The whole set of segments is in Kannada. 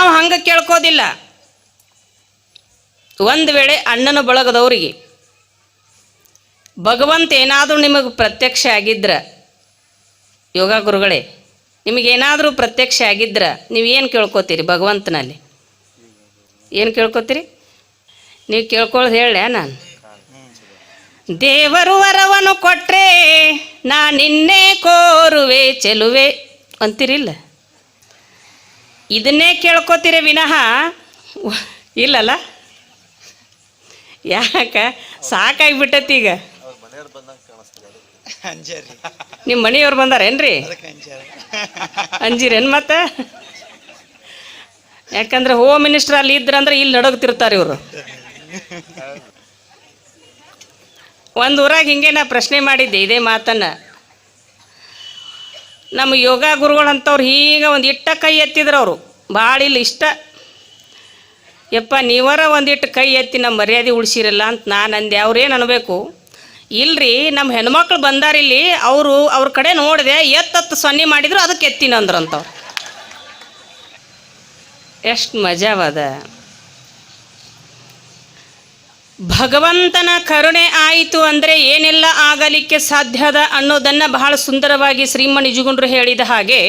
ನಾವು ಹಂಗೆ ಕೇಳ್ಕೋದಿಲ್ಲ. ಒಂದು ವೇಳೆ ಅಣ್ಣನ ಬಳಗದವರಿಗೆ ಭಗವಂತ ಏನಾದರೂ ನಿಮಗೆ ಪ್ರತ್ಯಕ್ಷ ಆಗಿದ್ರೆ, ಯೋಗ ಗುರುಗಳೇ ನಿಮಗೇನಾದರೂ ಪ್ರತ್ಯಕ್ಷ ಆಗಿದ್ರೆ ನೀವೇನು ಕೇಳ್ಕೊತೀರಿ ಭಗವಂತನಲ್ಲಿ? ಏನು ಕೇಳ್ಕೊತೀರಿ? ನೀವು ಕೇಳ್ಕೊಳ್ಳೋದು ಹೇಳ ನಾನು. ದೇವರು ವರವನ್ನು ಕೊಟ್ಟರೆ ನಾ ನಿನ್ನೆ ಕೋರುವೆ ಚೆಲುವೆ ಅಂತೀರಿಲ್ಲ, ಇದನ್ನೇ ಕೇಳ್ಕೊತೀರಿ ವಿನಃ ಇಲ್ಲಲ್ಲ. ಯಾಕ ಸಾಕಾಗಿಬಿಟ್ಟತಿ ಈಗ. ನಿಮ್ಮ ಮನೆಯವ್ರು ಬಂದಾರೇನ್ರಿ? ಅಂಜಿರೇನು ಮತ್ತೆ? ಯಾಕಂದ್ರೆ ಹೋಮ್ ಮಿನಿಸ್ಟರ್ ಅಲ್ಲಿ ಇದ್ರಂದ್ರೆ ಇಲ್ಲಿ ನಡಗ್ತಿರ್ತಾರೆ ಇವರು. ಒಂದು ಊರಾಗ ಹಿಂಗೆ ನಾ ಪ್ರಶ್ನೆ ಮಾಡಿದ್ದೆ ಇದೇ ಮಾತನ್ನು. ನಮ್ಮ ಯೋಗ ಗುರುಗಳಂತವ್ರು ಹೀಗೆ ಒಂದು ಇಟ್ಟ ಕೈ ಎತ್ತಿದ್ರು ಅವರು, ಭಾಳ ಇಲ್ಲ ಇಷ್ಟ. ಯಪ್ಪ ನೀವರ ಒಂದಿಟ್ಟು ಕೈ ಎತ್ತಿ ನಮ್ಮ ಮರ್ಯಾದೆ ಉಳಿಸಿರಲ್ಲ ಅಂತ ನಾನು ಅಂದೆ. ಅವ್ರೇನು ಅನ್ಬೇಕು, ಇಲ್ರಿ ನಮ್ಮ ಹೆಣ್ಮಕ್ಳು ಬಂದಾರಿಲ್ಲಿ, ಅವ್ರ ಕಡೆ ನೋಡಿದೆ ಎತ್ತತ್ತು ಸೊನ್ನೆ ಮಾಡಿದ್ರು ಅದಕ್ಕೆ ಎತ್ತಿನಂದ್ರಂತವ್ರು. ಎಷ್ಟು ಮಜಾವದ. ಭಗವಂತನ ಕರುಣೆ ಆಯಿತು ಅಂದರೆ ಏನೆಲ್ಲ ಆಗಲಿಕ್ಕೆ ಸಾಧ್ಯದ ಅನ್ನೋದನ್ನು ಬಹಳ ಸುಂದರವಾಗಿ ಶ್ರೀಮ ನಿಜಗುಂಡ್ರು ಹೇಳಿದ ಹಾಗೆ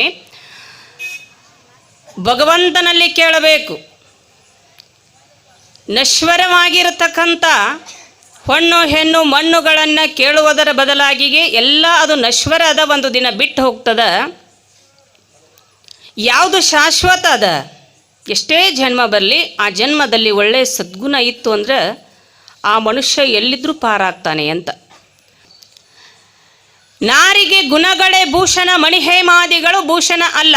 ಭಗವಂತನಲ್ಲಿ ಕೇಳಬೇಕು. ನಶ್ವರವಾಗಿರತಕ್ಕಂಥ ಹೊಣ್ಣು ಹೆಣ್ಣು ಮಣ್ಣುಗಳನ್ನು ಕೇಳುವುದರ ಬದಲಾಗಿಗೆ ಎಲ್ಲ ಅದು ನಶ್ವರ ಅದ, ಒಂದು ದಿನ ಬಿಟ್ಟು ಹೋಗ್ತದ. ಯಾವುದು ಶಾಶ್ವತ ಅದ, ಎಷ್ಟೇ ಜನ್ಮ ಬರಲಿ ಆ ಜನ್ಮದಲ್ಲಿ ಒಳ್ಳೆಯ ಸದ್ಗುಣ ಇತ್ತು ಅಂದ್ರೆ ಆ ಮನುಷ್ಯ ಎಲ್ಲಿದ್ರೂ ಪಾರಾಗ್ತಾನೆ ಅಂತ. ನಾರಿಗೆ ಗುಣಗಳೇ ಭೂಷಣ, ಮಣಿಹೇಮಾದಿಗಳು ಭೂಷಣ ಅಲ್ಲ.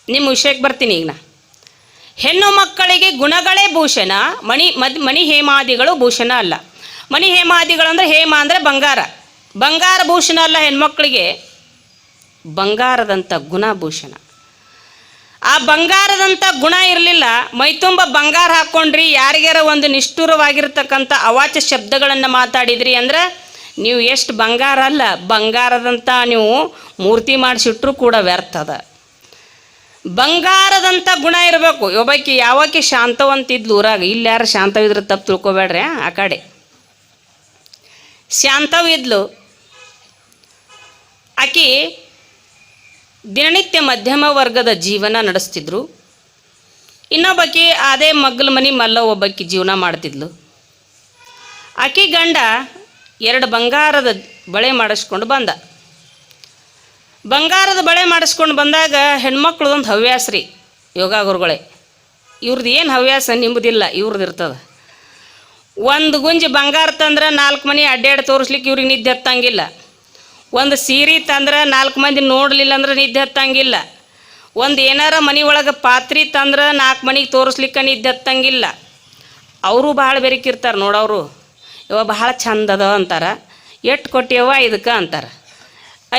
ನಿಮ್ಮ ವಿಷಯಕ್ಕೆ ಬರ್ತೀನಿ ಈಗ. ಹೆಣ್ಣು ಮಕ್ಕಳಿಗೆ ಗುಣಗಳೇ ಭೂಷಣ, ಮಣಿಹೇಮಾದಿಗಳು ಭೂಷಣ ಅಲ್ಲ. ಮಣಿಹೇಮಾದಿಗಳು ಅಂದರೆ ಹೇಮ ಅಂದರೆ ಬಂಗಾರ, ಬಂಗಾರ ಭೂಷಣ ಅಲ್ಲ. ಹೆಣ್ಮಕ್ಳಿಗೆ ಬಂಗಾರದಂಥ ಗುಣ ಭೂಷಣ. ಆ ಬಂಗಾರದಂಥ ಗುಣ ಇರಲಿಲ್ಲ, ಮೈತುಂಬ ಬಂಗಾರ ಹಾಕ್ಕೊಂಡ್ರಿ, ಯಾರಿಗಾರ ಒಂದು ನಿಷ್ಠುರವಾಗಿರ್ತಕ್ಕಂಥ ಅವಾಚ್ಯ ಶಬ್ದಗಳನ್ನು ಮಾತಾಡಿದ್ರಿ ಅಂದ್ರೆ ನೀವು ಎಷ್ಟು ಬಂಗಾರ ಅಲ್ಲ, ಬಂಗಾರದಂಥ ನೀವು ಮೂರ್ತಿ ಮಾಡಿಸಿಟ್ರೂ ಕೂಡ ವ್ಯರ್ಥದ. ಬಂಗಾರದಂಥ ಗುಣ ಇರಬೇಕು. ಒಬ್ಬಾಕಿ ಯಾವಾಕಿ ಶಾಂತವಂತಿದ್ಲು ಊರಾಗ, ಇಲ್ಲಿ ಯಾರು ಶಾಂತವಿದ್ರೆ ತಪ್ಪು ತಿಳ್ಕೊಬೇಡ್ರಿ, ಆ ಕಡೆ ಶಾಂತವಿದ್ಲು ಆಕಿ. ದಿನನಿತ್ಯ ಮಧ್ಯಮ ವರ್ಗದ ಜೀವನ ನಡೆಸ್ತಿದ್ರು. ಇನ್ನೊಬ್ಬಾಕಿ ಅದೇ ಮಗ್ಲ ಮನೆ ಮಲ್ಲ ಒಬ್ಬಾಕಿ ಜೀವನ ಮಾಡ್ತಿದ್ಲು. ಆಕಿ ಗಂಡ 2 ಬಂಗಾರದ ಬಳೆ ಮಾಡಿಸ್ಕೊಂಡು ಬಂದ. ಬಂಗಾರದ ಬಳೆ ಮಾಡಿಸ್ಕೊಂಡು ಬಂದಾಗ ಹೆಣ್ಮಕ್ಳದೊಂದು ಹವ್ಯಾಸ ರೀ ಯೋಗ ಗುರುಗಳೇ. ಇವ್ರದ್ದು ಏನು ಹವ್ಯಾಸ ನಿಮ್ಮದಿಲ್ಲ, ಇವ್ರದ್ದು ಇರ್ತದೆ. ಒಂದು ಗುಂಜಿ ಬಂಗಾರ ತಂದ್ರೆ 4 ಮನೆ ಅಡ್ಡಾಡಿ ತೋರಿಸ್ಲಿಕ್ಕೆ ಇವ್ರಿಗೆ ನಿದ್ದೆ ಹತ್ತಂಗಿಲ್ಲ. ಒಂದು ಸೀರೆ ತಂದ್ರೆ 4 ಮಂದಿ ನೋಡಲಿಲ್ಲ ಅಂದ್ರೆ ನಿದ್ದೆ ಹತ್ತಂಗಿಲ್ಲ. ಒಂದು ಏನಾರ ಮನೆ ಒಳಗೆ ಪಾತ್ರೆ ತಂದ್ರೆ 4 ಮನೆಗೆ ತೋರಿಸ್ಲಿಕ್ಕೆ ನಿದ್ದೆ ಹತ್ತಂಗಿಲ್ಲ. ಅವರು ಭಾಳ ಬೆರಕಿರ್ತಾರೆ ನೋಡೋರು. ಇವ ಭಾಳ ಚಂದದ ಅಂತಾರೆ. ಎಷ್ಟು ಕೊಟ್ಟಿಯವ ಇದಕ್ಕೆ ಅಂತಾರೆ.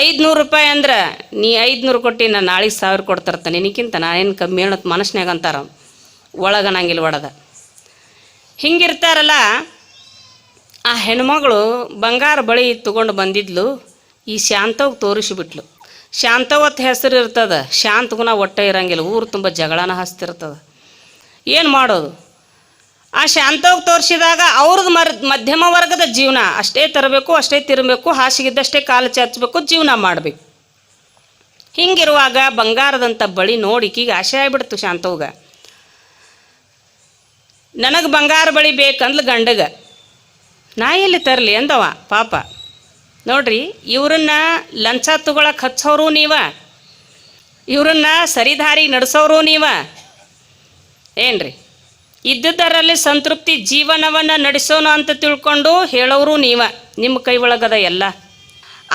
500 ರೂಪಾಯಿ ಅಂದ್ರೆ ನೀ 500 ಕೊಟ್ಟು ನಾನು ನಾಳೆಗೆ 1000 ಕೊಡ್ತಿರ್ತಾನೆ, ನಿನಕ್ಕಿಂತ ನಾನೇನು ಕಮ್ಮಿ ಹೇಳತ್ ಮನಸ್ನ್ಯಾಗ ಅಂತಾರೆ. ಒಳಗನಂಗಿಲ್ಲ ಒಡದ ಹಿಂಗಿರ್ತಾರಲ್ಲ. ಆ ಹೆಣ್ಮಗಳು ಬಂಗಾರ ಬಳಿ ತೊಗೊಂಡು ಬಂದಿದ್ಲು. ಈ ಶಾಂತವ್ಗೆ ತೋರಿಸಿಬಿಟ್ಲು. ಶಾಂತವತ್ತು ಹೆಸರು ಇರ್ತದೆ, ಶಾಂತ ಗುಣ ಒಟ್ಟೆ ಇರಂಗಿಲ್ಲ, ಊರು ತುಂಬ ಜಗಳನ ಹಸ್ತಿರ್ತದೆ. ಏನು ಮಾಡೋದು? ಆ ಶಾಂತವ್ಗೆ ತೋರಿಸಿದಾಗ ಅವ್ರದ್ದು ಮಧ್ಯಮ ವರ್ಗದ ಜೀವನ ಅಷ್ಟೇ ತರಬೇಕು, ಅಷ್ಟೇ ತಿರಬೇಕು, ಹಾಸಿಗಿದ್ದಷ್ಟೇ ಕಾಲು ಚಾಚಬೇಕು, ಜೀವನ ಮಾಡಬೇಕು. ಹಿಂಗಿರುವಾಗ ಬಂಗಾರದಂಥ ಬಳಿ ನೋಡಿಕೀಗ ಆಸೆ ಆಗಿಬಿಡ್ತು ಶಾಂತವ್ಗೆ. ನನಗೆ ಬಂಗಾರ ಬಳಿ ಬೇಕಂದ್ಲು ಗಂಡಗೆ. ನಾ ಎಲ್ಲಿ ತರಲಿ ಅಂದವ ಪಾಪ. ನೋಡ್ರಿ, ಇವ್ರನ್ನ ಲಂಚ ತಗೊಳಕ್ಕೆ ಹಚ್ಚೋರು ನೀವ, ಇವ್ರನ್ನ ಸರಿದಾರಿಗೆ ನಡೆಸೋರು ನೀವ ಏನ್ರಿ? ಇದ್ದುದರಲ್ಲಿ ಸಂತೃಪ್ತಿ ಜೀವನವನ್ನು ನಡೆಸೋಣ ಅಂತ ತಿಳ್ಕೊಂಡು ಹೇಳೋರು ನೀವ. ನಿಮ್ಮ ಕೈ ಒಳಗದ ಎಲ್ಲ.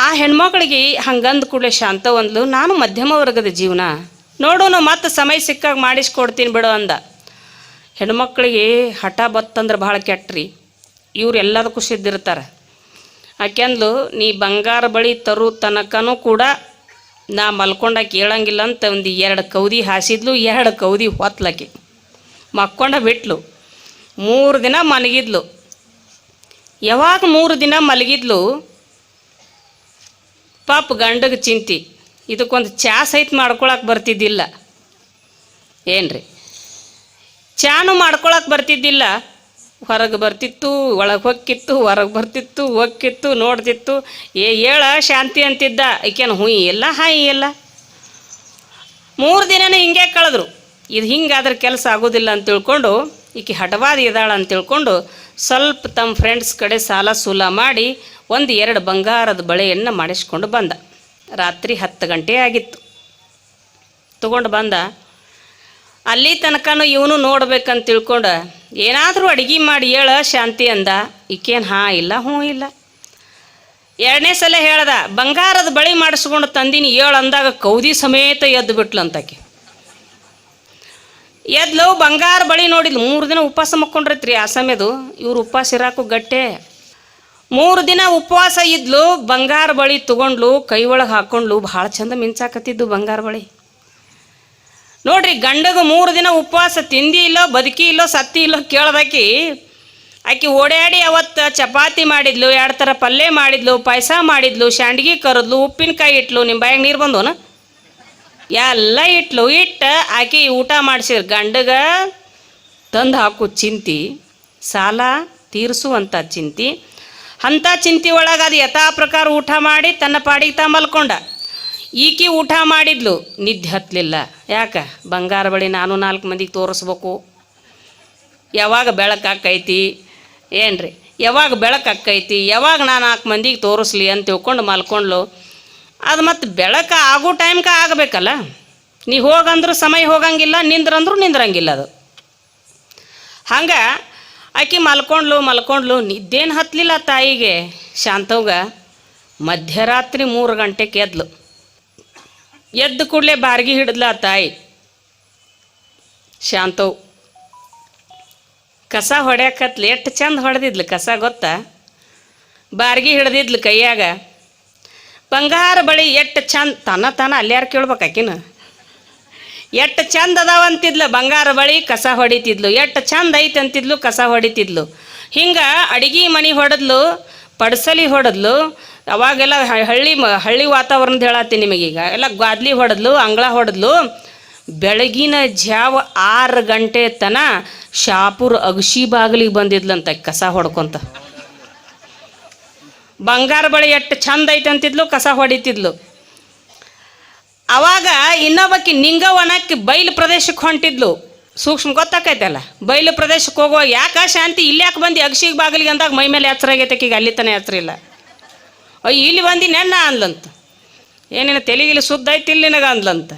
ಆ ಹೆಣ್ಮಕ್ಳಿಗೆ ಹಂಗಂದು ಕೂಡಲೇ ಶಾಂತವಂದ್ಲು, ನಾನು ಮಧ್ಯಮ ವರ್ಗದ ಜೀವನ ನೋಡೋನು, ಮತ್ತೆ ಸಮಯ ಸಿಕ್ಕಾಗ ಮಾಡಿಸ್ಕೊಡ್ತೀನಿ ಬಿಡು ಅಂದ. ಹೆಣ್ಮಕ್ಳಿಗೆ ಹಠ ಬತ್ತಂದ್ರೆ ಭಾಳ ಕೆಟ್ಟ್ರಿ. ಇವ್ರು ಎಲ್ಲದಕ್ಕೂ ಸಿದ್ಧಿರ್ತಾರೆ. ಆಕೆಂದ್ಲು, ನೀ ಬಂಗಾರ ಬಳಿ ತರು ತನಕನೂ ಕೂಡ ನಾ ಮಲ್ಕೊಂಡಾಕಿ ಹೇಳಂಗಿಲ್ಲ ಅಂತ ಒಂದು 2 ಕೌದಿ ಹಾಸಿದ್ಲು. 2 ಕೌದಿ ಹೊತ್ಲಕ್ಕೆ ಮಕ್ಕೊಂಡ ಬಿಟ್ಲು. 3 ದಿನ ಮಲಗಿದ್ಲು. ಯಾವಾಗ 3 ದಿನ ಮಲಗಿದ್ಲು ಪಾಪ ಗಂಡಗೆ ಚಿಂತಿ, ಇದಕ್ಕೊಂದು ಚಾ ಸಹಿತ ಮಾಡ್ಕೊಳಕ್ಕೆ ಬರ್ತಿದ್ದಿಲ್ಲ ಏನ್ರಿ. ಚಾನು ಮಾಡ್ಕೊಳಕ್ಕೆ ಬರ್ತಿದ್ದಿಲ್ಲ. ಹೊರಗೆ ಬರ್ತಿತ್ತು, ಒಳಗೆ ಹೊಕ್ಕಿತ್ತು, ಹೊರಗೆ ಬರ್ತಿತ್ತು, ಹೊಕ್ಕಿತ್ತು, ನೋಡ್ತಿತ್ತು. ಹೇಳ ಶಾಂತಿ ಅಂತಿದ್ದ. ಈಕೇನು ಹುಯಿ ಇಲ್ಲ ಹಾಯಿ ಇಲ್ಲ. 3 ದಿನನೇ ಹಿಂಗೆ ಕಳೆದ್ರು. ಇದು ಹಿಂಗಾದ್ರೆ ಕೆಲಸ ಆಗೋದಿಲ್ಲ ಅಂತ ತಿಳ್ಕೊಂಡು, ಈಕೆ ಹಠವಾದಿ ಇದ್ದಾಳ ಅಂತ ತಿಳ್ಕೊಂಡು ಸ್ವಲ್ಪ ತಮ್ಮ ಫ್ರೆಂಡ್ಸ್ ಕಡೆ ಸಾಲ ಸೂಲ ಮಾಡಿ 1-2 ಬಂಗಾರದ ಬಳೆಯನ್ನು ಮಾಡಿಸ್ಕೊಂಡು ಬಂದ. ರಾತ್ರಿ 10 ಗಂಟೆ ಆಗಿತ್ತು. ತಗೊಂಡು ಬಂದ. ಅಲ್ಲಿ ತನಕನೂ ಇವನು ನೋಡ್ಬೇಕಂತ ತಿಳ್ಕೊಂಡು ಏನಾದರೂ ಅಡುಗೆ ಮಾಡಿ ಹೇಳ ಶಾಂತಿ ಅಂದ. ಈಕೇನು ಹಾಂ ಇಲ್ಲ ಹ್ಞೂ ಇಲ್ಲ. 2ನೇ ಸಲ ಹೇಳ್ದ, ಬಂಗಾರದ ಬಳೆ ಮಾಡಿಸ್ಕೊಂಡು ತಂದೀನಿ ಹೇಳು ಅಂದಾಗ ಕೌದಿ ಸಮೇತ ಎದ್ದು ಬಿಟ್ಲಂತಾಕೆ. ಎದ್ಲು ಬಂಗಾರ ಬಳಿ ನೋಡಿದ್ಲು. 3 ದಿನ ಉಪವಾಸ ಮಕ್ಕೊಂಡ್ರೈತ್ರಿ ಆ ಸಮಯದು. ಇವ್ರು ಉಪವಾಸ ಇರಾಕು ಗಟ್ಟೆ. 3 ದಿನ ಉಪವಾಸ ಇದ್ಲು. ಬಂಗಾರ ಬಳಿ ತೊಗೊಂಡ್ಲು, ಕೈ ಒಳಗೆ ಹಾಕ್ಕೊಂಡ್ಲು. ಭಾಳ ಚಂದ ಮಿಂಚಾಕತ್ತಿದ್ದು ಬಂಗಾರ ಬಳಿ. ನೋಡ್ರಿ, ಗಂಡಗೆ 3 ದಿನ ಉಪವಾಸ, ತಿಂದಿ ಇಲ್ಲೋ ಬದುಕಿ ಇಲ್ಲೋ ಸತ್ತಿ ಇಲ್ಲೋ ಕೇಳ್ದಾಕಿ ಆಕೆ ಓಡಾಡಿ ಅವತ್ತು ಚಪಾತಿ ಮಾಡಿದ್ಲು, 2 ಥರ ಪಲ್ಯ ಮಾಡಿದ್ಲು, ಪಾಯಸ ಮಾಡಿದ್ಲು, ಶಾಂಡ್ಗಿ ಕರೆದ್ಲು, ಉಪ್ಪಿನಕಾಯಿ ಇಟ್ಲು. ನಿಮ್ಮ ಬಾಯಾಗ ನೀರು ಬಂದೋನ ಎಲ್ಲ ಇಟ್ಲು. ಆಕೆ ಊಟ ಮಾಡಿಸಿದ್ರು. ಗಂಡಗೆ ತಂದು ಹಾಕು ಚಿಂತಿ, ಸಾಲ ತೀರಿಸುವಂಥ ಚಿಂತಿ. ಅಂಥ ಚಿಂತೆ ಒಳಗೆ ಅದು ಯಥಾ ಪ್ರಕಾರ ಊಟ ಮಾಡಿ ತನ್ನ ಪಾಡಿಗೆ ತಾ ಮಲ್ಕೊಂಡ. ಈಕೆ ಊಟ ಮಾಡಿದ್ಲು, ನಿದ್ದೆ ಹತ್ತಲಿಲ್ಲ. ಯಾಕೆ? ಬಂಗಾರ ಬಳಿ ನಾನು 4 ಮಂದಿಗೆ ತೋರಿಸ್ಬೇಕು. ಯಾವಾಗ ಬೆಳಕಾಕೈತಿ ಏನ್ರಿ, ಯಾವಾಗ ಬೆಳಕಾಕೈತಿ, ಯಾವಾಗ ನಾನು 4 ಮಂದಿಗೆ ತೋರಿಸ್ಲಿ ಅಂತ ತಿಳ್ಕೊಂಡು ಮಲ್ಕೊಂಡ್ಲು. ಅದು ಮತ್ತು ಬೆಳಕು ಆಗೋ ಟೈಮ್ಗೆ ಆಗಬೇಕಲ್ಲ. ನೀ ಹೋಗಂದ್ರೂ ಸಮಯ ಹೋಗಂಗಿಲ್ಲ, ನಿಂದ್ರಂದ್ರೂ ನಿಂದ್ರಂಗಿಲ್ಲ ಅದು. ಹಂಗೆ ಆಕೆ ಮಲ್ಕೊಂಡ್ಲು. ನಿದ್ದೇನು ಹತ್ತಲಿಲ್ಲ ತಾಯಿಗೆ. ಶಾಂತವ್ಗ ಮಧ್ಯರಾತ್ರಿ 3 ಗಂಟೆಗೆ ಎದ್ಲು. ಎದ್ದು ಕೂಡಲೇ ಬಾರ್ಗಿ ಹಿಡಿದ್ಲ ಆ ತಾಯಿ. ಶಾಂತವ್ ಕಸ ಹೊಡ್ಯಾಕತ್ಲು. ಎಷ್ಟು ಚಂದ ಹೊಡೆದಿದ್ಲು ಕಸ ಗೊತ್ತಾ? ಬಾರ್ಗಿ ಹಿಡ್ದಿದ್ಲು ಕೈಯಾಗ. ಬಂಗಾರ ಬಳಿ ಎಷ್ಟು ಚಂದ ತಾನ ಅಲ್ಯಾರು ಕೇಳ್ಬೇಕು ಆಕಿನ. ಎಷ್ಟು ಚಂದ ಅದಾವಂತಿದ್ಲು. ಬಂಗಾರ ಬಳಿ ಕಸ ಹೊಡಿತಿದ್ಲು. ಎಷ್ಟು ಚಂದ ಐತೆ ಅಂತಿದ್ಲು, ಕಸ ಹೊಡಿತಿದ್ಲು. ಹಿಂಗೆ ಅಡಿಗೆ ಮನೆ ಹೊಡೆದ್ಲು, ಪಡ್ಸಲಿ ಹೊಡೆದ್ಲು. ಅವಾಗೆಲ್ಲ ಹಳ್ಳಿ ವಾತಾವರಣದ ಹೇಳತ್ತೀನಿ ನಿಮಗೀಗ. ಎಲ್ಲ ಗಾದ್ಲಿ ಹೊಡೆದ್ಲು, ಅಂಗಳ ಹೊಡೆದ್ಲು. ಬೆಳಗಿನ ಜಾವ 6 ಗಂಟೆ ತನ ಶಾಪುರ್ ಅಗಶಿ ಬಾಗಿಲಿಗೆ ಬಂದಿದ್ಲಂತ ಕಸ ಹೊಡ್ಕೊಂತ. ಬಂಗಾರ ಬಳಿ ಎಷ್ಟು ಚಂದ ಐತೆ ಅಂತಿದ್ಲು, ಕಸ ಹೊಡಿತಿದ್ಲು. ಅವಾಗ ಇನ್ನೊಬ್ಬಕ್ಕೆ ನಿಂಗವನಕ್ಕೆ ಬಯಲು ಪ್ರದೇಶಕ್ಕೆ ಹೊಂಟಿದ್ಲು. ಸೂಕ್ಷ್ಮ ಗೊತ್ತಾಕೈತಲ್ಲ. ಬಯಲು ಪ್ರದೇಶಕ್ಕೆ ಹೋಗುವ ಯಾಕೆ ಶಾಂತಿ ಇಲ್ಲಿ ಯಾಕೆ ಬಂದು ಅಗಶಿಗೆ ಬಾಗಿಲಿಗೆ ಅಂದಾಗ ಮೈ ಮೇಲೆ ಎಚ್ಚರ ಆಗೈತಕ್ಕೀಗ. ಅಲ್ಲಿ ತನ ಎಚ್ಚರ ಇಲ್ಲ. ಅಯ್ಯ ಇಲ್ಲಿ ಬಂದು ನೆನ್ನ ಅಂದ್ಲಂತ. ಏನೇನು ತೆಲಿಗಿಲಿ ಸುದ್ದ ಐತಿ ಇಲ್ಲಿ ನಿನಗ ಅಂದ್ಲಂತ.